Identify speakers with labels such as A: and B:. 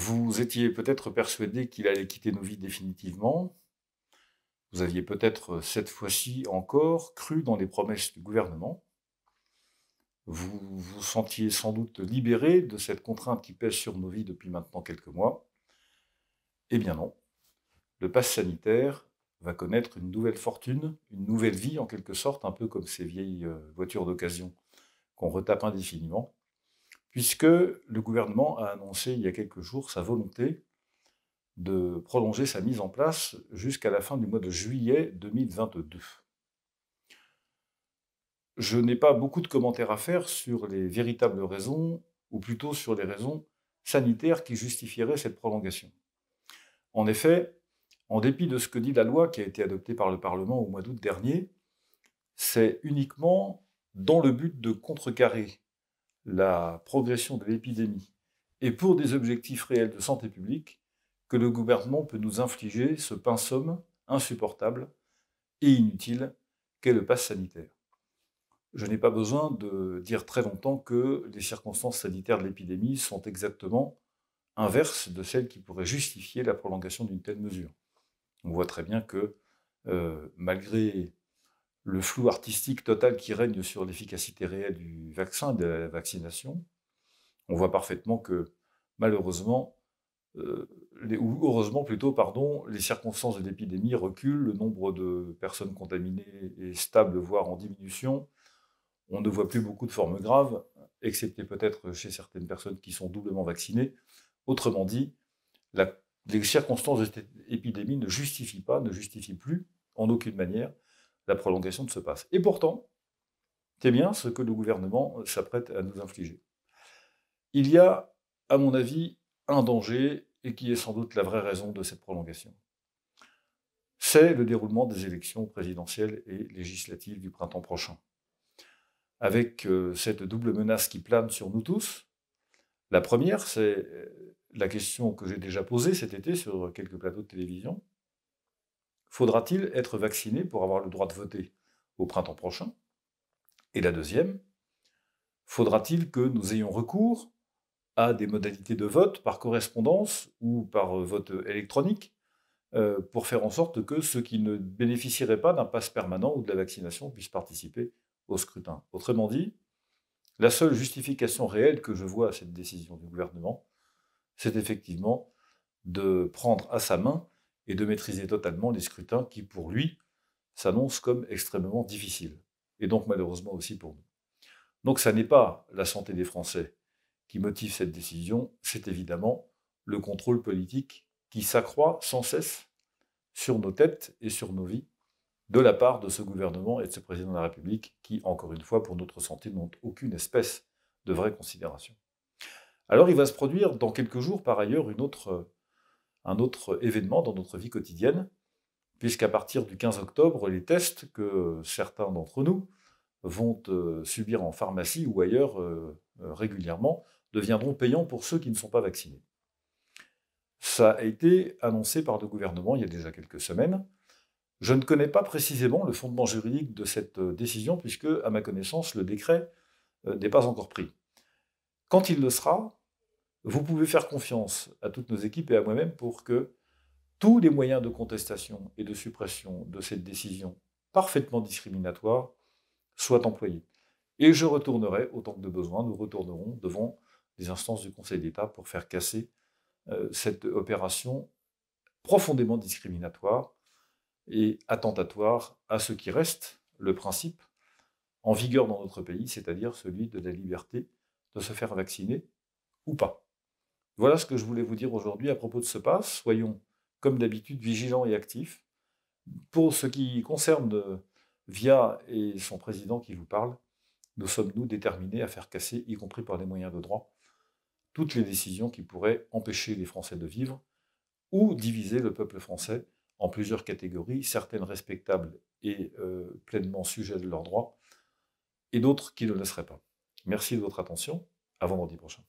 A: Vous étiez peut-être persuadé qu'il allait quitter nos vies définitivement. Vous aviez peut-être, cette fois-ci encore, cru dans les promesses du gouvernement. Vous vous sentiez sans doute libéré de cette contrainte qui pèse sur nos vies depuis maintenant quelques mois. Eh bien non, le pass sanitaire va connaître une nouvelle fortune, une nouvelle vie en quelque sorte, un peu comme ces vieilles voitures d'occasion qu'on retape indéfiniment, puisque le gouvernement a annoncé il y a quelques jours sa volonté de prolonger sa mise en place jusqu'à la fin du mois de juillet 2022. Je n'ai pas beaucoup de commentaires à faire sur les véritables raisons, ou plutôt sur les raisons sanitaires qui justifieraient cette prolongation. En effet, en dépit de ce que dit la loi qui a été adoptée par le Parlement au mois d'août dernier, c'est uniquement dans le but de contrecarrer la progression de l'épidémie et pour des objectifs réels de santé publique que le gouvernement peut nous infliger ce pinceau insupportable et inutile qu'est le pass sanitaire. Je n'ai pas besoin de dire très longtemps que les circonstances sanitaires de l'épidémie sont exactement inverses de celles qui pourraient justifier la prolongation d'une telle mesure. On voit très bien que, malgré le flou artistique total qui règne sur l'efficacité réelle du vaccin, de la vaccination, on voit parfaitement que, malheureusement, ou heureusement plutôt, pardon, les circonstances de l'épidémie reculent, le nombre de personnes contaminées est stable, voire en diminution. On ne voit plus beaucoup de formes graves, excepté peut-être chez certaines personnes qui sont doublement vaccinées. Autrement dit, les circonstances de cette épidémie ne justifient plus, en aucune manière, la prolongation de ce pass. Et pourtant, c'est bien ce que le gouvernement s'apprête à nous infliger. Il y a, à mon avis, un danger, et qui est sans doute la vraie raison de cette prolongation. C'est le déroulement des élections présidentielles et législatives du printemps prochain. Avec cette double menace qui plane sur nous tous. La première, c'est la question que j'ai déjà posée cet été sur quelques plateaux de télévision. Faudra-t-il être vacciné pour avoir le droit de voter au printemps prochain? Et la deuxième, faudra-t-il que nous ayons recours à des modalités de vote par correspondance ou par vote électronique pour faire en sorte que ceux qui ne bénéficieraient pas d'un pass permanent ou de la vaccination puissent participer au scrutin? Autrement dit, la seule justification réelle que je vois à cette décision du gouvernement, c'est effectivement de prendre à sa main et de maîtriser totalement les scrutins qui, pour lui, s'annoncent comme extrêmement difficiles. Et donc, malheureusement aussi pour nous. Donc, ça n'est pas la santé des Français qui motive cette décision, c'est évidemment le contrôle politique qui s'accroît sans cesse sur nos têtes et sur nos vies de la part de ce gouvernement et de ce président de la République qui, encore une fois, pour notre santé, n'ont aucune espèce de vraie considération. Alors, il va se produire dans quelques jours, par ailleurs, un autre événement dans notre vie quotidienne, puisqu'à partir du 15 octobre, les tests que certains d'entre nous vont subir en pharmacie ou ailleurs régulièrement deviendront payants pour ceux qui ne sont pas vaccinés. Ça a été annoncé par le gouvernement il y a déjà quelques semaines. Je ne connais pas précisément le fondement juridique de cette décision, puisque, à ma connaissance, le décret n'est pas encore pris. Quand il le sera, vous pouvez faire confiance à toutes nos équipes et à moi-même pour que tous les moyens de contestation et de suppression de cette décision parfaitement discriminatoire soient employés. Et je retournerai, autant que de besoin, nous retournerons devant les instances du Conseil d'État pour faire casser cette opération profondément discriminatoire et attentatoire à ce qui reste le principe en vigueur dans notre pays, c'est-à-dire celui de la liberté de se faire vacciner ou pas. Voilà ce que je voulais vous dire aujourd'hui à propos de ce pass. Soyons, comme d'habitude, vigilants et actifs. Pour ce qui concerne VIA et son président qui vous parle, nous sommes, nous, déterminés à faire casser, y compris par les moyens de droit, toutes les décisions qui pourraient empêcher les Français de vivre ou diviser le peuple français en plusieurs catégories, certaines respectables et pleinement sujets de leurs droits, et d'autres qui ne le seraient pas. Merci de votre attention. À vendredi prochain.